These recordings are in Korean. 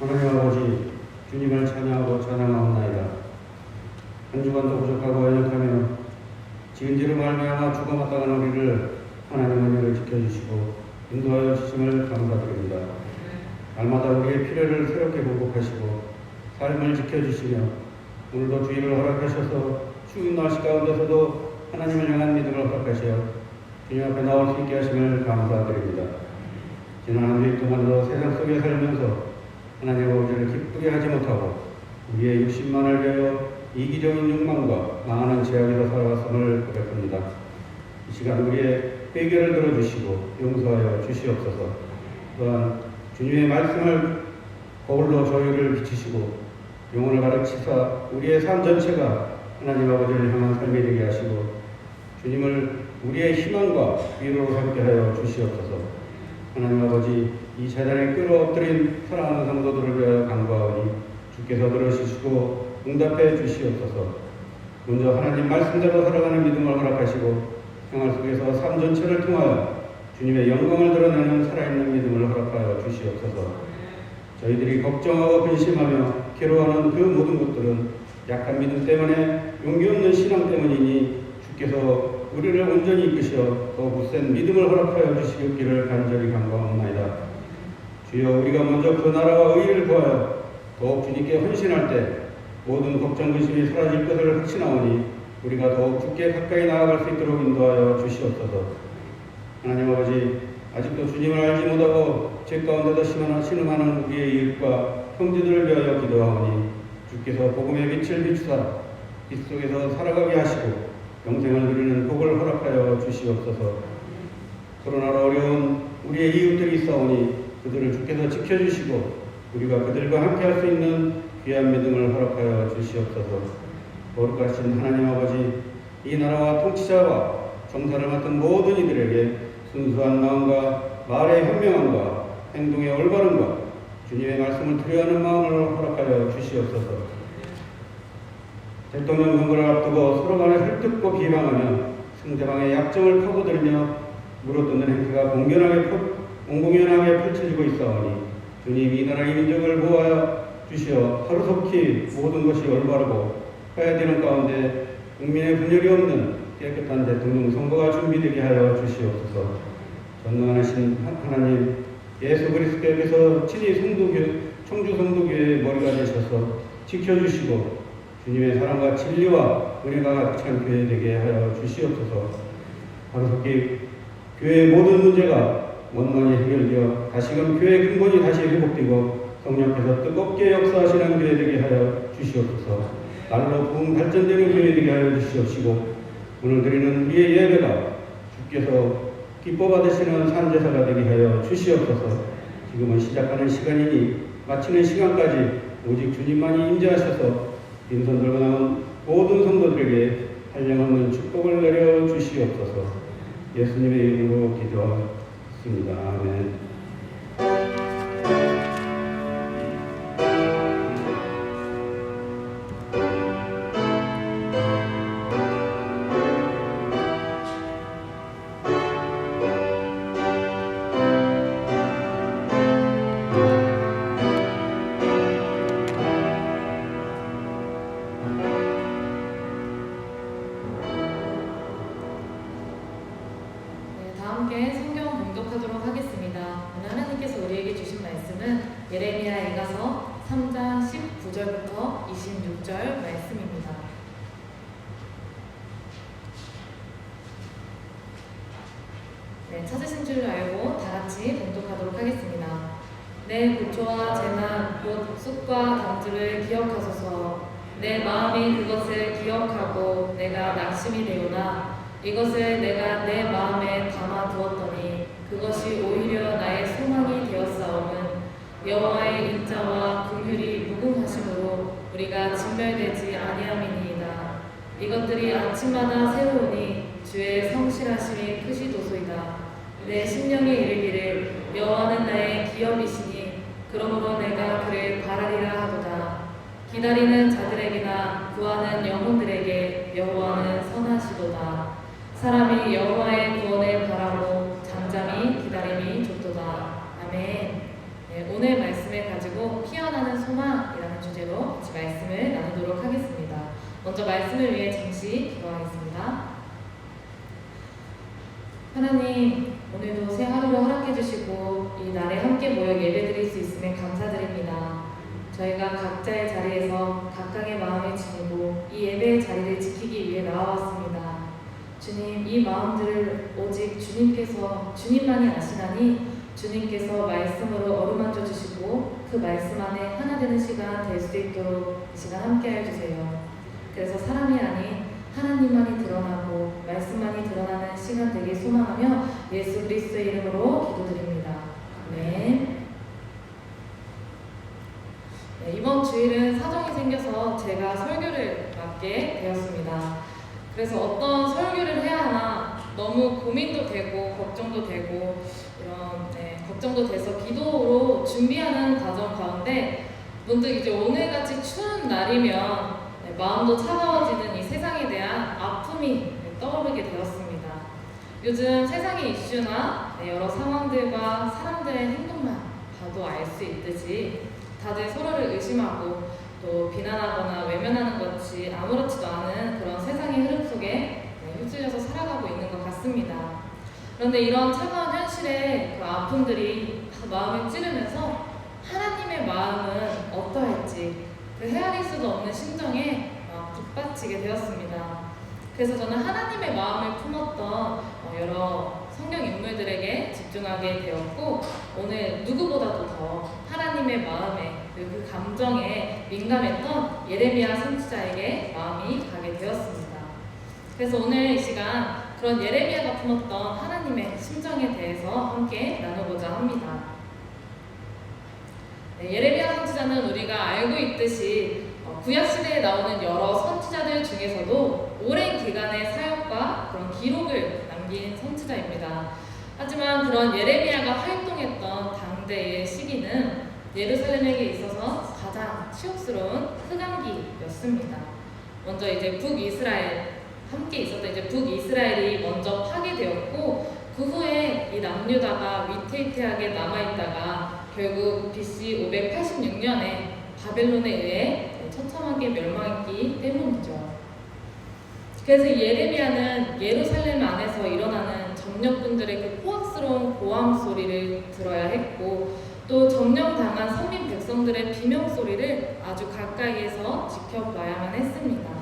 하나님 아버지, 주님을 찬양하고 찬양하옵나이다. 한 주간도 부족하고 연약하며 지은지로 말미암아 죽어마땅한 우리를 하나님 은혜를 지켜주시고 인도하여 주심을 감사드립니다. 날마다 우리의 필요를 새롭게 공급하시고 삶을 지켜주시며 오늘도 주의를 허락하셔서 추운 날씨 가운데서도 하나님을 향한 믿음을 허락하시어 주님 앞에 나올 수 있게 하심을 감사드립니다. 지난 한 주일 동안도 세상 속에 살면서 하나님 아버지를 기쁘게 하지 못하고 우리의 육신만을 위하여 이기적인 욕망과 망하는 죄악에서 살아왔음을 고백합니다. 이 시간 우리의 회개를 들어주시고 용서하여 주시옵소서. 또한 주님의 말씀을 거울로 저희를 비추시고 영혼을 가르치사 우리의 삶 전체가 하나님 아버지를 향한 삶이 되게 하시고 주님을 우리의 희망과 위로로 삼게 하여 주시옵소서. 하나님 아버지, 이 재단에 끌어엎드린 사랑하는 성도들을 위하여 간구하오니 주께서 들어주시고 응답해 주시옵소서. 먼저 하나님 말씀대로 살아가는 믿음을 허락하시고 생활 속에서 삶 전체를 통하여 주님의 영광을 드러내는 살아있는 믿음을 허락하여 주시옵소서. 저희들이 걱정하고 근심하며 괴로워하는 그 모든 것들은 약한 믿음 때문에 용기 없는 신앙 때문이니 주께서 우리를 온전히 이끄시어 더 굳센 믿음을 허락하여 주시기를 간절히 간구하옵나이다. 주여, 우리가 먼저 그 나라와 의를 구하여 더욱 주님께 헌신할 때 모든 걱정 근심이 사라질 것을 확신하오니 우리가 더욱 주께 가까이 나아갈 수 있도록 인도하여 주시옵소서. 하나님 아버지, 아직도 주님을 알지 못하고 죄 가운데도 신음하는 우리의 이웃과 형제들을 위하여 기도하오니 주께서 복음의 빛을 비추사 빛 속에서 살아가게 하시고 영생을 누리는 복을 허락하여 주시옵소서. 코로나로 어려운 우리의 이웃들이 있사오니 그들을 주께서 지켜주시고 우리가 그들과 함께 할 수 있는 귀한 믿음을 허락하여 주시옵소서. 거룩하신 하나님 아버지, 이 나라와 통치자와 정사를 맡은 모든 이들에게 순수한 마음과 말의 현명함과 행동의 올바름과 주님의 말씀을 두려워하는 마음을 허락하여 주시옵소서. 대통령 선거를 앞두고 서로 간에 헐뜯고 비방하며 상대방의 약점을 파고들며 물어뜯는 행태가 공공연하게 펼쳐지고 있사오니 주님, 이 나라의 민족을 보호하여 주시어 하루속히 모든 것이 올바르고 화해되는 가운데 국민의 분열이 없는 깨끗한 대통령 선거가 준비되게 하여 주시옵소서. 전능하신 하나님, 예수 그리스도께서 친히 청주 성도교회의 머리가 되셔서 지켜주시고 주님의 사랑과 진리와 은혜가 가득한 교회 되게 하여 주시옵소서. 하루속히 교회의 모든 문제가 원만히 해결되어 다시금 교회의 근본이 다시 회복되고 성령께서 뜨겁게 역사하시는 교회 되게 하여 주시옵소서. 날로 부흥 발전되는 교회 되게 하여 주시옵시고 오늘 드리는 우리의 예배가 주께서 기뻐 받으시는 산제사가 되게 하여 주시옵소서. 지금은 시작하는 시간이니 마치는 시간까지 오직 주님만이 임재하셔서 빈손 들고 나온 모든 성도들에게 한량없는 축복을 내려 주시옵소서. 예수님의 이름으로 기도하겠습니다. 아멘. 함께 성경 봉독하도록 하겠습니다. 오늘 하나님께서 우리에게 주신 말씀은 예레미야 이가서 3장 19절부터 26절 말씀입니다. 네, 찾으신 줄 알고 다 같이 봉독하도록 하겠습니다. 내 고초와 재난 곧 쑥과 담즙을 기억하소서. 내 마음이 그것을 기억하고 내가 낙심이 되오나 이것을 내가 내 마음에 담아두었더니 그것이 오히려 나의 소망이 되었사오는 여호와의 인자와 긍휼이 무궁하심으로 우리가 진멸되지 아니함이니이다. 이것들이 아침마다 새로우니 주의 성실하심이 크시도소이다. 내 심령이 이르기를 여호와는 나의 기업이시니 그러므로 내가 그를 바라리라 하도다. 기다리는 자들에게나 구하는 영혼들에게 여호와는 선하시도다. 사람이 여호와의 구원을 바라고 잠잠히 기다림이 좋도다. 아멘. 네, 오늘 말씀을 가지고 가지고 피어나는 소망이라는 주제로 같이 말씀을 나누도록 하겠습니다. 먼저 말씀을 위해 잠시 기도하겠습니다. 하나님, 오늘도 새 하루를 허락해 주시고 이 날에 함께 모여 예배드릴 수 있음에 감사드립니다. 저희가 각자의 자리에서 각각의 마음을 지니고 이 예배의 자리를 지키기 위해 나와왔습니다. 주님, 이 마음들을 오직 주님만이 아시나니 주님께서 말씀으로 어루만져 주시고 그 말씀 안에 하나 되는 시간 될 수 있도록 이 시간 함께 해주세요. 그래서 사람이 아닌 하나님만이 드러나고 말씀만이 드러나는 시간 되길 소망하며 예수 그리스도의 이름으로 기도드립니다. 아멘. 네, 이번 주일은 사정이 생겨서 제가 설교를 맡게 되었습니다. 그래서 어떤 설교를 해야 하나 너무 고민도 되고 걱정도 되고 걱정도 돼서 기도로 준비하는 과정 가운데 문득 이제 오늘같이 추운 날이면 마음도 차가워지는 이 세상에 대한 아픔이 떠오르게 되었습니다. 요즘 세상의 이슈나 여러 상황들과 사람들의 행동만 봐도 알 수 있듯이 다들 서로를 의심하고 또 비난하거나 외면하는 것이 아무렇지도 않은 그런 세상의 흐름 속에 휩쓸려서 살아가고 있는 것 같습니다. 그런데 이런 차가운 현실의 그 아픔들이 마음을 찌르면서 하나님의 마음은 어떠할지 그 헤아릴 수도 없는 심정에 북받치게 되었습니다. 그래서 저는 하나님의 마음을 품었던 여러 성경 인물들에게 집중하게 되었고 오늘 누구보다도 더 하나님의 마음에 그 감정에 민감했던 예레미야 선지자에게 마음이 가게 되었습니다. 그래서 오늘 이 시간 그런 예레미야가 품었던 하나님의 심정에 대해서 함께 나누고자 합니다. 예레미야 선지자는 우리가 알고 있듯이 구약시대에 나오는 여러 선지자들 중에서도 오랜 기간의 사역과 그런 기록을 남긴 선지자입니다. 하지만 그런 예레미야가 활동했던 당대의 시기는 예루살렘에게 있어서 가장 치욕스러운 흑암기였습니다. 먼저 이제 함께 있었던 이제 북이스라엘이 먼저 파괴되었고 그 후에 이 남유다가 위태위태하게 남아있다가 결국 BC 586년에 바벨론에 의해 처참하게 멸망했기 때문이죠. 그래서 예레미야는 예루살렘 안에서 일어나는 점령꾼들의 그 포악스러운 고함 소리를 들어야 했고 또 점령당한 서민 백성들의 비명 소리를 아주 가까이에서 지켜봐야만 했습니다.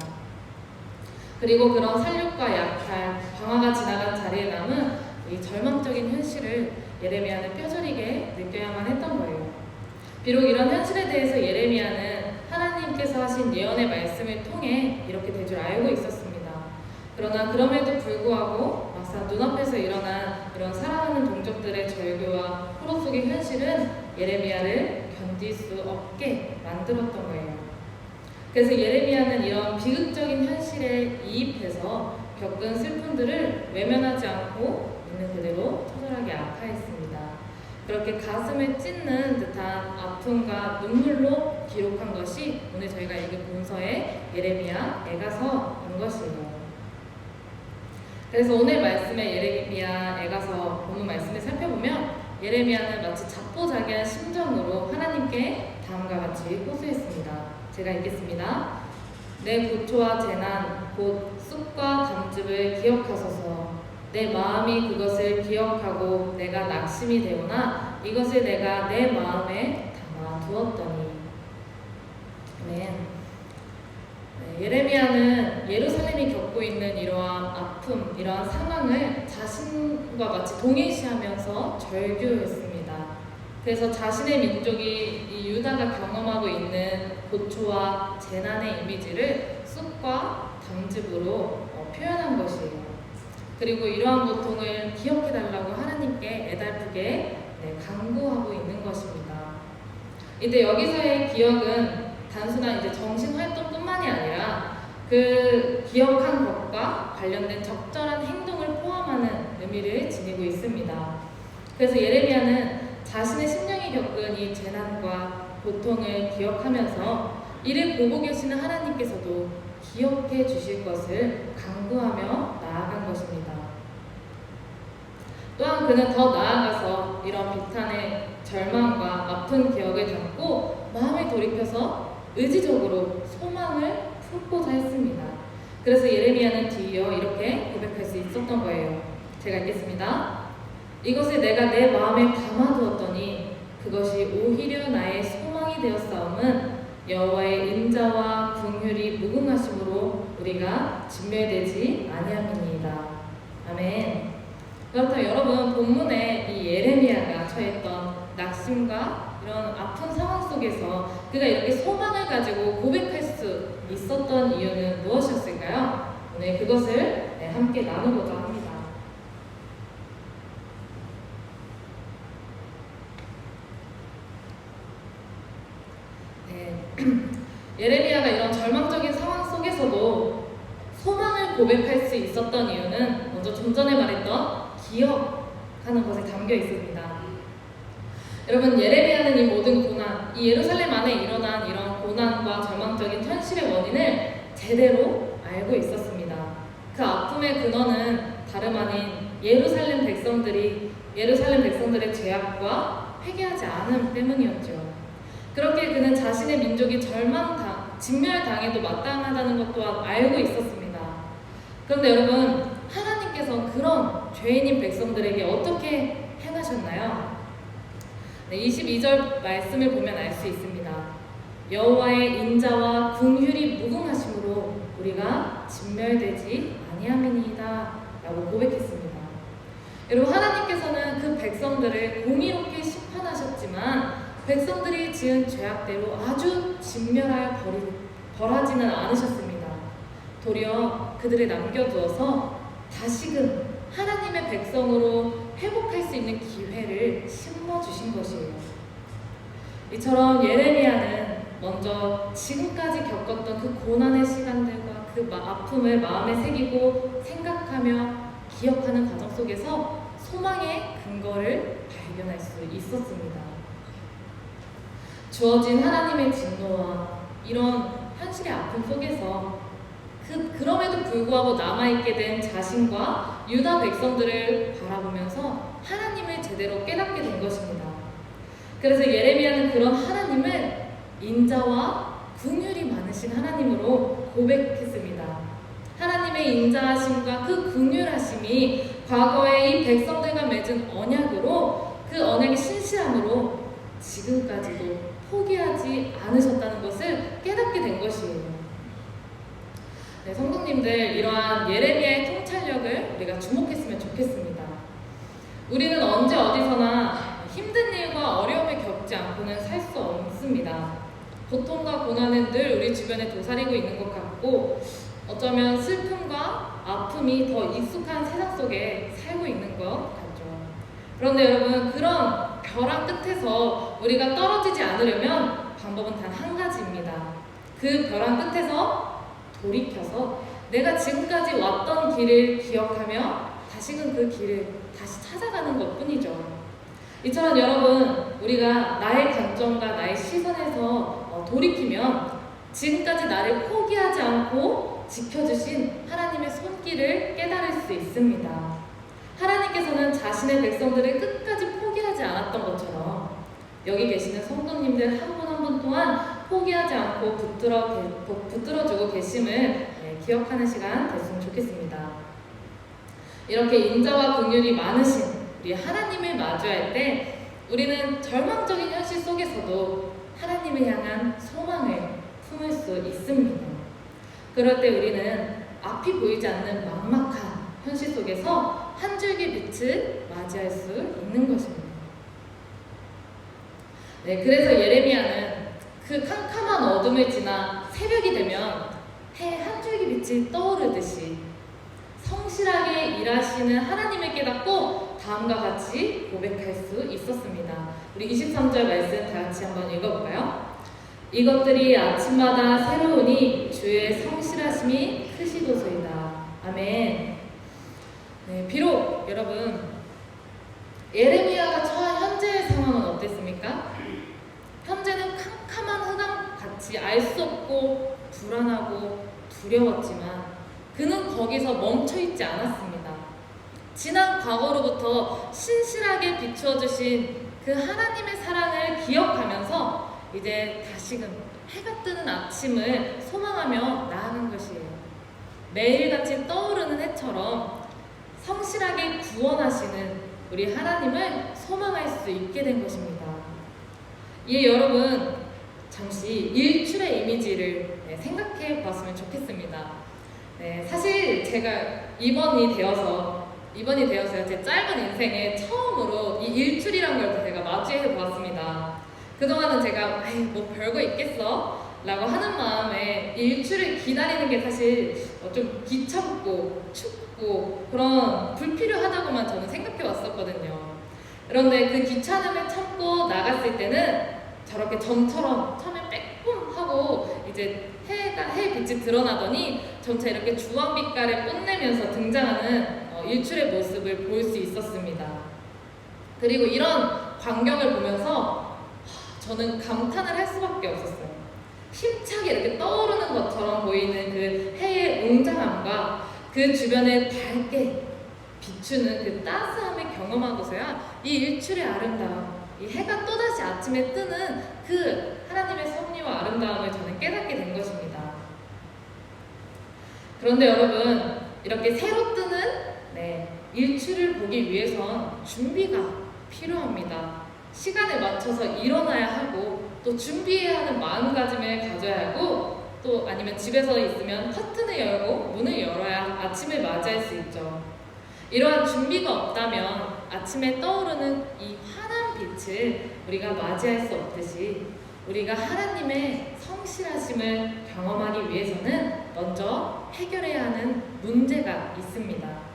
그리고 그런 살육과 약탈, 방화가 지나간 자리에 남은 이 절망적인 현실을 예레미야는 뼈저리게 느껴야만 했던 거예요. 비록 이런 현실에 대해서 예레미야는 하나님께서 하신 예언의 말씀을 통해 이렇게 될 줄 알고 있었습니다. 그러나 그럼에도 불구하고 막상 눈앞에서 일어난 이런 사랑하는 동족들의 절규와 포로 속의 현실은 예레미야를 견딜 수 없게 만들었던 거예요. 그래서 예레미야는 이런 비극적인 현실에 이입해서 겪은 슬픔들을 외면하지 않고 있는 그대로 처절하게 아파했습니다. 그렇게 가슴을 찢는 듯한 아픔과 눈물로 기록한 것이 오늘 저희가 읽은 본서의 예레미야 애가서인 것이에요. 그래서 오늘 말씀의 예레미야 애가서 본문 말씀을 살펴보면 예레미야는 마치 자포자기한 심정으로 하나님께 다음과 같이 호소했습니다. 제가 읽겠습니다. 내 고초와 재난 곧 쑥과 담즙을 기억하소서. 내 마음이 그것을 기억하고 내가 낙심이 되오나 이것을 내가 내 마음에 담아두었더니. 아멘. 예레미야는 예루살렘이 겪고 있는 이러한 아픔, 이러한 상황을 자신과 같이 동일시하면서 절규했습니다. 그래서 자신의 민족이 이 유다가 경험하고 있는 고초와 재난의 이미지를 쑥과 담즙으로 표현한 것이에요. 그리고 이러한 고통을 기억해달라고 하나님께 애달프게 간구하고 있는 것입니다. 이때 여기서의 기억은 단순한 이제 정신활동뿐만이 아니라 그 기억한 것과 관련된 적절한 행동을 포함하는 의미를 지니고 있습니다. 그래서 예레미야는 자신의 심령이 겪은 이 재난과 고통을 기억하면서 이를 보고 계시는 하나님께서도 기억해 주실 것을 간구하며 나아간 것입니다. 또한 그는 더 나아가서 이런 비탄의 절망과 아픈 기억을 담고 마음을 돌이켜서 의지적으로 소망을 품고자 했습니다. 그래서 예레미야는 뒤이어 이렇게 고백할 수 있었던 거예요. 제가 읽겠습니다. 이것을 내가 내 마음에 담아두었더니 그것이 오히려 나의 소망이 되었사옴은 여호와의 인자와 긍휼이 무궁하심으로 우리가 진멸되지 아니함이니이다. 아멘. 그렇다면 여러분, 본문에 이 예레미야가 처했던 낙심과 이런 아픈 상황 속에서 그가 이렇게 소망을 가지고 고백할 수 있었던 이유는 무엇이었을까요? 오늘 그것을 함께 나누고자 합니다. 예레미야가 이런 절망적인 상황 속에서도 소망을 고백할 수 있었던 이유는 먼저 좀 전에 말했던 기억하는 것에 담겨 있습니다. 여러분, 예레미야는 이 모든 고난, 이 예루살렘 안에 일어난 이런 고난과 절망적인 현실의 원인을 제대로 알고 있었습니다. 그 아픔의 근원은 다름 아닌 예루살렘 백성들의 죄악과 회개하지 않음 때문이었죠. 그렇게 그는 자신의 민족이 진멸당해도 마땅하다는 것 또한 알고 있었습니다. 그런데 여러분, 하나님께서 그런 죄인인 백성들에게 어떻게 행하셨나요? 22절 말씀을 보면 알 수 있습니다. 여호와의 인자와 긍휼이 무궁하심으로 우리가 진멸되지 아니함이니이다 라고 고백했습니다. 여러분, 하나님께서는 그 백성들을 공의롭게 심판하셨지만 백성들이 지은 죄악대로 아주 진멸하여 벌하지는 않으셨습니다. 도리어 그들을 남겨두어서 다시금 하나님의 백성으로 회복할 수 있는 기회를 심어주신 것이에요. 이처럼 예레미야는 먼저 지금까지 겪었던 그 고난의 시간들과 그 아픔을 마음에 새기고 생각하며 기억하는 과정 속에서 소망의 근거를 발견할 수 있었습니다. 주어진 하나님의 진노와 이런 현실의 아픔 속에서 그럼에도 불구하고 남아있게 된 자신과 유다 백성들을 바라보면서 하나님을 제대로 깨닫게 된 것입니다. 그래서 예레미야는 그런 하나님을 인자와 긍휼이 많으신 하나님으로 고백했습니다. 하나님의 인자하심과 그 긍휼하심이 과거에 이 백성들과 맺은 언약으로 그 언약의 신실함으로 지금까지도 포기하지 않으셨다는 것을 깨닫게 된 것이에요. 네, 성도님들, 이러한 예레미야의 통찰력을 우리가 주목했으면 좋겠습니다. 우리는 언제 어디서나 힘든 일과 어려움을 겪지 않고는 살 수 없습니다. 고통과 고난은 늘 우리 주변에 도사리고 있는 것 같고 어쩌면 슬픔과 아픔이 더 익숙한 세상 속에 살고 있는 것 같죠. 그런데 여러분, 그런 벼랑 끝에서 우리가 떨어지지 않으려면 방법은 단 한 가지입니다. 그 벼랑 끝에서 돌이켜서 내가 지금까지 왔던 길을 기억하며 다시금 그 길을 다시 찾아가는 것뿐이죠. 이처럼 여러분, 우리가 나의 관점과 나의 시선에서 돌이키면 지금까지 나를 포기하지 않고 지켜주신 하나님의 손길을 깨달을 수 있습니다. 하나님께서는 자신의 백성들을 끝까지 포기하지 않았던 것처럼 여기 계시는 성도님들 한 분 한 분 또한 포기하지 않고 붙들어주고 계심을 기억하는 시간 됐으면 좋겠습니다. 이렇게 인자와 긍휼이 많으신 우리 하나님을 마주할 때 우리는 절망적인 현실 속에서도 하나님을 향한 소망을 품을 수 있습니다. 그럴 때 우리는 앞이 보이지 않는 막막한 현실 속에서 한 줄기 빛을 맞이할 수 있는 것입니다. 네, 그래서 예레미야는 그 캄캄한 어둠을 지나 새벽이 되면 해 한 줄기 빛이 떠오르듯이 성실하게 일하시는 하나님을 깨닫고 다음과 같이 고백할 수 있었습니다. 우리 23절 말씀 다 같이 한번 읽어볼까요? 이것들이 아침마다 새로우니 주의 성실하심이 크시도소이다. 아멘. 네, 비록 여러분 예레미야가 처한 현재의 상황은 어땠습니까? 현재는 캄캄한 흑암같이 알 수 없고 불안하고 두려웠지만 그는 거기서 멈춰있지 않았습니다. 지난 과거로부터 신실하게 비추어주신 그 하나님의 사랑을 기억하면서 이제 다시금 해가 뜨는 아침을 소망하며 나아간 것이에요. 매일같이 떠오르는 해처럼 성실하게 구원하시는 우리 하나님을 소망할 수 있게 된 것입니다. 예, 여러분 잠시 일출의 이미지를 생각해 봤으면 좋겠습니다. 네, 사실 제가 이번이 되어서요, 제 짧은 인생에 처음으로 이 일출이란 걸 제가 마주해 보았습니다. 그동안은 제가 뭐 별거 있겠어? 라고 하는 마음에 일출을 기다리는 게 사실 좀 귀찮고 춥고 그런 불필요하다고만 저는 생각해 왔었거든요. 그런데 그 귀찮음을 참고 나갔을 때는 저렇게 점처럼 처음에 빼꼼하고 이제 해 빛이 드러나더니 점차 이렇게 주황빛깔을 뽐내면서 등장하는 일출의 모습을 볼 수 있었습니다. 그리고 이런 광경을 보면서 저는 감탄을 할 수밖에 없었어요. 힘차게 이렇게 떠오르는 것처럼 보이는 그 해의 웅장함과 그 주변에 밝게 비추는 그 따스함을 경험하고서야 이 일출의 아름다움, 이 해가 또다시 아침에 뜨는 그 하나님의 섭리와 아름다움을 저는 깨닫게 된 것입니다. 그런데 여러분, 이렇게 새로 뜨는 일출을 보기 위해선 준비가 필요합니다. 시간에 맞춰서 일어나야 하고 또 준비해야 하는 마음가짐을 가져야 하고 또 아니면 집에서 있으면 커튼을 열고 문을 열어야 아침을 맞이할 수 있죠. 이러한 준비가 없다면 아침에 떠오르는 이 환한 빛을 우리가 맞이할 수 없듯이 우리가 하나님의 성실하심을 경험하기 위해서는 먼저 해결해야 하는 문제가 있습니다.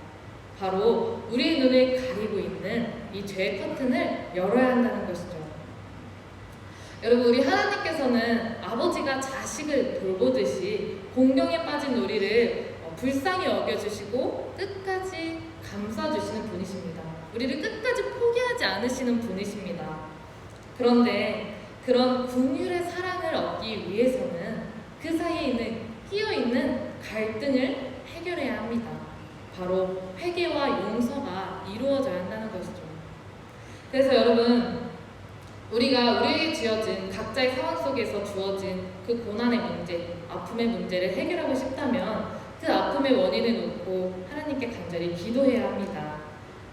바로 우리의 눈을 가리고 있는 이 죄의 커튼을 열어야 한다는 것이죠. 여러분, 우리 하나님께서는 아버지가 자식을 돌보듯이 공경에 빠진 우리를 불쌍히 여겨주시고 끝까지 감싸주시는 분이십니다. 우리를 끝까지 포기하지 않으시는 분이십니다. 그런데 그런 긍휼의 사랑을 얻기 위해서는 그 사이에 끼어있는 갈등을 해결해야 합니다. 바로 회개와 용서가 이루어져야 한다는 것이죠. 그래서 여러분, 우리가 우리에게 주어진 각자의 상황 속에서 주어진 그 고난의 문제, 아픔의 문제를 해결하고 싶다면 그 아픔의 원인을 놓고 하나님께 간절히 기도해야 합니다.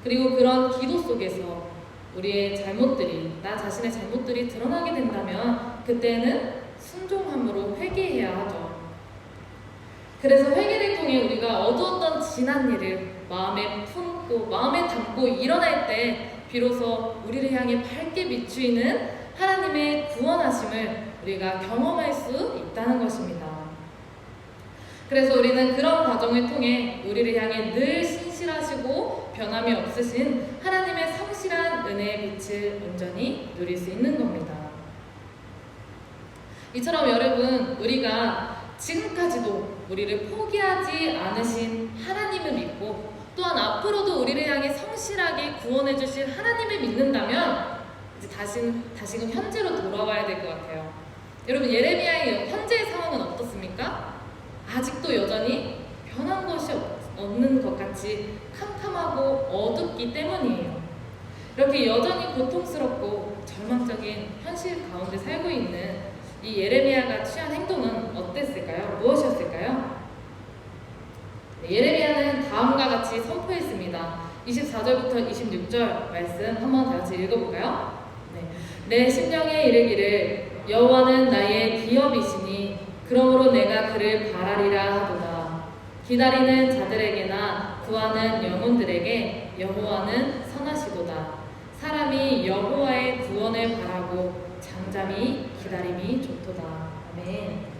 그리고 그런 기도 속에서 우리의 잘못들이, 나 자신의 잘못들이 드러나게 된다면 그때는 순종함으로 회개해야 하죠. 그래서 회개를 통해 우리가 어두웠던 지난 일을 마음에 품고 마음에 담고 일어날 때 비로소 우리를 향해 밝게 비추이는 하나님의 구원하심을 우리가 경험할 수 있다는 것입니다. 그래서 우리는 그런 과정을 통해 우리를 향해 늘 신실하시고 변함이 없으신 하나님의 성실한 은혜의 빛을 온전히 누릴 수 있는 겁니다. 이처럼 여러분, 우리가 지금까지도 우리를 포기하지 않으신 하나님을 믿고 또한 앞으로도 우리를 향해 성실하게 구원해 주실 하나님을 믿는다면 이제 다시금 현재로 돌아와야 될 것 같아요. 여러분, 예레미야의 현재의 상황은 어떻습니까? 아직도 여전히 변한 것이 없는 것 같이 캄캄하고 어둡기 때문이에요. 이렇게 여전히 고통스럽고 절망적인 현실 가운데 살고 있는 이 예레미야가 취한 행동은 어땠을까요? 무엇이었을까요? 예레미야는 다음과 같이 선포했습니다. 24절부터 26절 말씀 한번 다 같이 읽어볼까요? 내 심령에 이르기를 여호와는 나의 기업이시니 그러므로 내가 그를 바라리라 하도다. 기다리는 자들에게나 구하는 영혼들에게 여호와는 선하시도다. 사람이 여호와의 구원을 바라고 잠잠히 기다림이 좋도다. 아멘.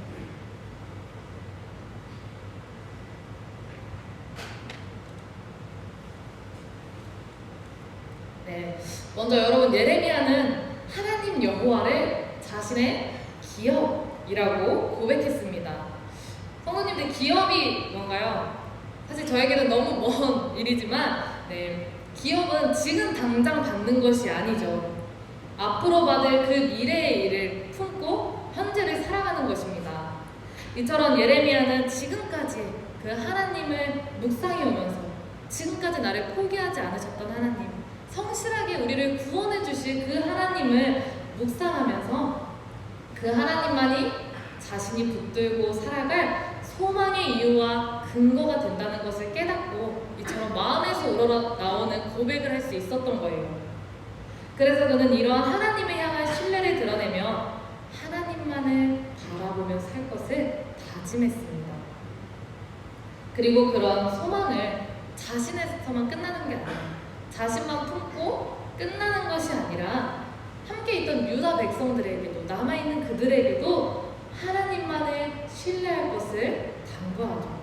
먼저 여러분, 예레미야는 하나님 여호와를 자신의 기업이라고 고백했습니다. 성도님들, 기업이 뭔가요? 사실 저에게는 너무 먼 일이지만 기업은 지금 당장 받는 것이 아니죠. 앞으로 받을 그 미래의 일을 품고 현재를 살아가는 것입니다. 이처럼 예레미야는 지금까지 그 하나님을 묵상해 오면서 지금까지 나를 포기하지 않으셨던 하나님, 성실하게 우리를 구원해 주실 그 하나님을 묵상하면서 그 하나님만이 자신이 붙들고 살아갈 소망의 이유와 근거가 된다는 것을 깨닫고 이처럼 마음에서 우러나오는 고백을 할 수 있었던 거예요. 그래서 그는 이러한 하나님을 향한 신뢰를 드러내며 하나님만을 바라보며 살 것을 다짐했습니다. 그리고 그런 소망을 자신에서만 끝나는 게 아니라 자신만 품고 끝나는 것이 아니라 함께 있던 유다 백성들에게도 남아있는 그들에게도 하나님만을 신뢰할 것을 당부하죠.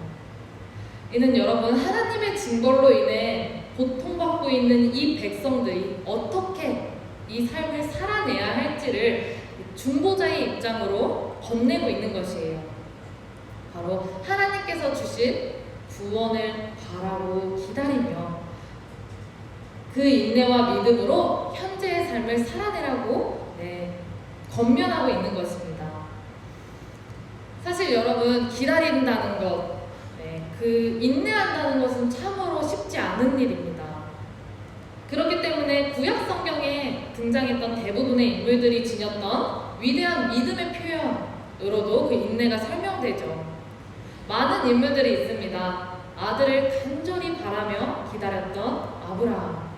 이는 여러분, 하나님의 징벌로 인해 고통받고 있는 이 백성들이 어떻게 이 삶을 살아내야 할지를 중보자의 입장으로 건네고 있는 것이에요. 바로 하나님께서 주신 구원을 바라고 기다리며 그 인내와 믿음으로 현재의 삶을 살아내라고 권면하고 있는 것입니다. 사실 여러분, 기다린다는 것, 그 인내한다는 것은 참으로 쉽지 않은 일입니다. 그렇기 때문에 구약 성경에 등장했던 대부분의 인물들이 지녔던 위대한 믿음의 표현으로도 그 인내가 설명되죠. 많은 인물들이 있습니다. 아들을 간절히 바라며 기다렸던 아브라함,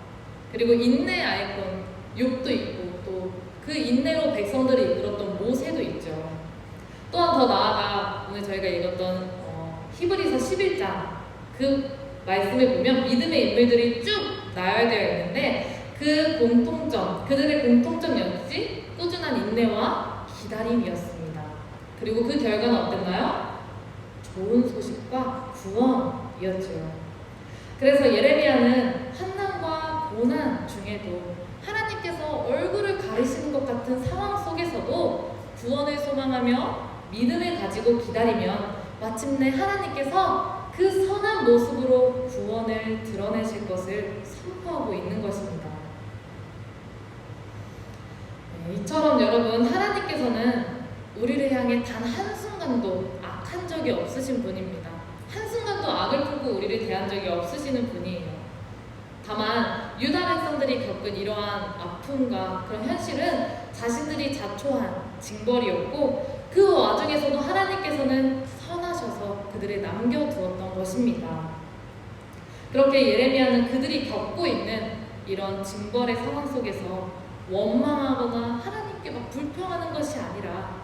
그리고 인내의 아이콘 욥도 있고, 또 그 인내로 백성들을 이끌었던 모세도 있죠. 또한 더 나아가 오늘 저희가 읽었던 히브리서 11장 그 말씀을 보면 믿음의 인물들이 쭉 나열되어 있는데 그들의 공통점 역시 꾸준한 인내와 기다림이었습니다. 그리고 그 결과는 어땠나요? 좋은 소식과 구원이었죠. 그래서 예레미야는 환난과 고난 중에도 하나님께서 얼굴을 가리시는 것 같은 상황 속에서도 구원을 소망하며 믿음을 가지고 기다리면 마침내 하나님께서 그 선한 모습으로 구원을 드러내실 것을 선포하고 있는 것입니다. 이처럼 여러분, 하나님께서는 우리를 향해 단 한순간도 악한 적이 없으신 분입니다. 한순간도 악을 품고 우리를 대한 적이 없으시는 분이에요. 다만 유다 백성들이 겪은 이러한 아픔과 그런 현실은 자신들이 자초한 징벌이었고 그 와중에서도 하나님께서는 선하셔서 그들을 남겨두었던 것입니다. 그렇게 예레미야는 그들이 겪고 있는 이런 징벌의 상황 속에서 원망하거나 하나님께 막 불평하는 것이 아니라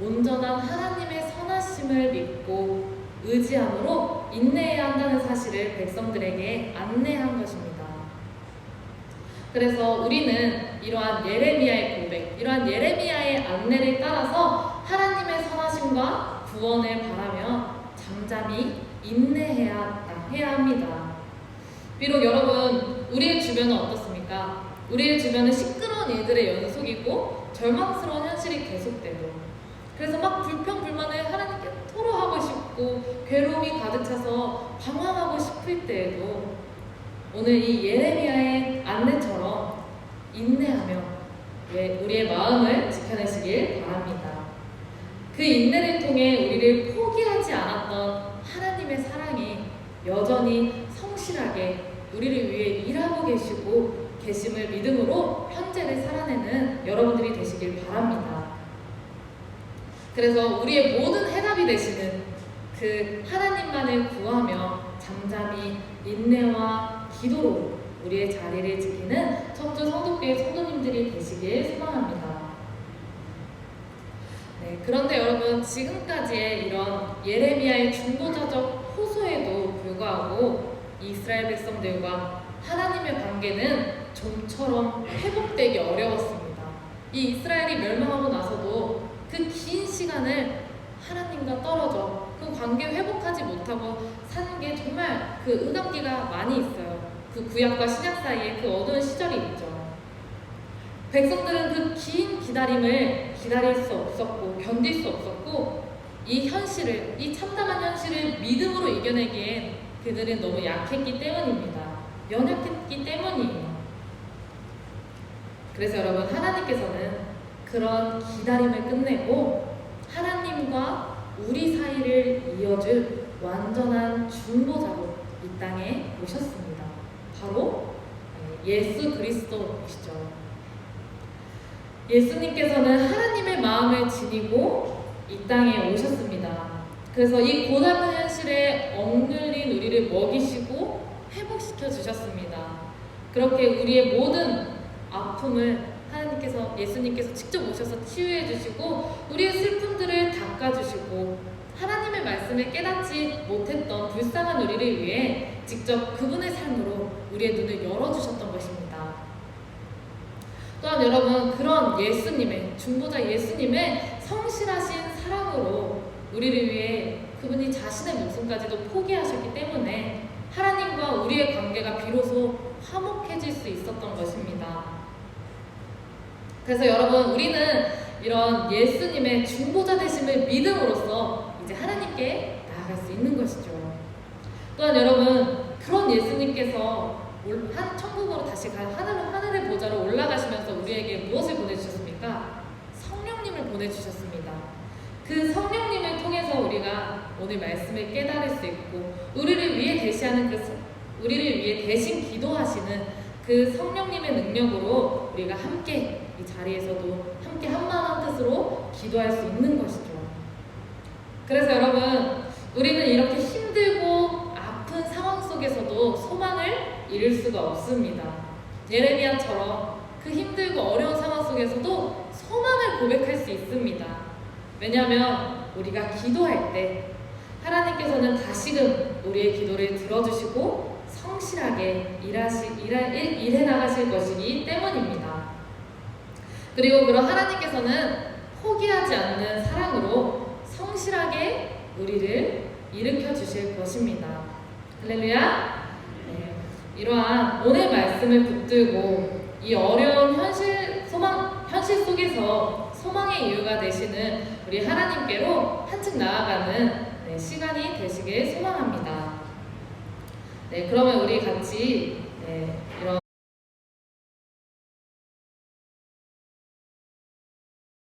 온전한 하나님의 선하심을 믿고 의지함으로 인내해야 한다는 사실을 백성들에게 안내한 것입니다. 그래서 우리는 이러한 예레미야의 고백, 이러한 예레미야의 안내를 따라서 하나님의 선하심과 구원을 바라며 잠잠히 인내해야 합니다. 비록 여러분, 우리의 주변은 어떻습니까? 우리의 주변은 시끄러운 일들의 연속이고 절망스러운 현실이 계속되고, 그래서 막 불평불만을 하나님께 토로하고 싶고 괴로움이 가득 차서 방황하고 싶을 때에도 오늘 이 예레미야의 안내처럼 인내하며 우리의 마음을 지켜내시길 바랍니다. 그 인내를 통해 우리를 포기하지 않았던 하나님의 사랑이 여전히 성실하게 우리를 위해 일하고 계심을 믿음으로 현재를 살아내는 여러분들이 되시길 바랍니다. 그래서 우리의 모든 해답이 되시는 그 하나님만을 구하며 잠잠히 인내와 기도로 우리의 자리를 지키는 청주 성도교회 성도님들이 되시길 소망합니다. 그런데 여러분, 지금까지의 이런 예레미야의 중보자적 호소에도 불구하고 이스라엘 백성들과 하나님의 관계는 좀처럼 회복되기 어려웠습니다. 이 이스라엘이 멸망하고 나서도 그 긴 시간을 하나님과 떨어져 그 관계 회복하지 못하고 사는 게 정말 그 의감기가 많이 있어요. 그 구약과 신약 사이에 그 어두운 시절이 있죠. 백성들은 그 긴 기다림을 기다릴 수 없었고 견딜 수 없었고 이 현실을, 이 참담한 현실을 믿음으로 이겨내기엔 그들은 너무 약했기 때문입니다. 연약했기 때문이에요. 그래서 여러분, 하나님께서는 그런 기다림을 끝내고 하나님과 우리 사이를 이어줄 완전한 중보자로 이 땅에 오셨습니다. 바로 예수 그리스도이시죠. 예수님께서는 하나님의 마음을 지니고 이 땅에 오셨습니다. 그래서 이 고달픈 현실에 억눌린 우리를 먹이시고 회복시켜 주셨습니다. 그렇게 우리의 모든 아픔을 예수님께서 직접 오셔서 치유해 주시고 우리의 슬픔들을 닦아주시고 하나님의 말씀을 깨닫지 못했던 불쌍한 우리를 위해 직접 그분의 삶으로 우리의 눈을 열어주셨던 것입니다. 또한 여러분, 그런 중보자 예수님의 성실하신 사랑으로 우리를 위해 그분이 자신의 목숨까지도 포기하셨기 때문에 하나님과 우리의 관계가 비로소 화목해질 수 있었던 것입니다. 그래서 여러분, 우리는 이런 예수님의 중보자 되심을 믿음으로써 이제 하나님께 나아갈 수 있는 것이죠. 또한 여러분, 그런 예수님께서 천국으로 다시 하늘의 보좌로 올라가시면서 우리에게 무엇을 보내주셨습니까? 성령님을 보내주셨습니다. 그 성령님을 통해서 우리가 오늘 말씀을 깨달을 수 있고 우리를 위해 대신 기도하시는 그 성령님의 능력으로 우리가 함께 이 자리에서도 함께 한마음 한뜻으로 기도할 수 있는 것이죠. 그래서 여러분, 우리는 이렇게 힘들고 아픈 상황 속에서도 소망을 잃을 수가 없습니다. 예레미야처럼 그 힘들고 어려운 상황 속에서도 소망을 고백할 수 있습니다. 왜냐하면 우리가 기도할 때 하나님께서는 다시금 우리의 기도를 들어주시고 성실하게 일해 나가실 것이기 때문입니다. 그리고 그런 하나님께서는 포기하지 않는 사랑으로 성실하게 우리를 일으켜 주실 것입니다. 할렐루야. 네, 이러한 오늘 말씀을 붙들고 이 어려운 현실 속에서 소망의 이유가 되시는 우리 하나님께로 한층 나아가는 시간이 되시길 소망합니다. 네, 그러면 우리 같이 이런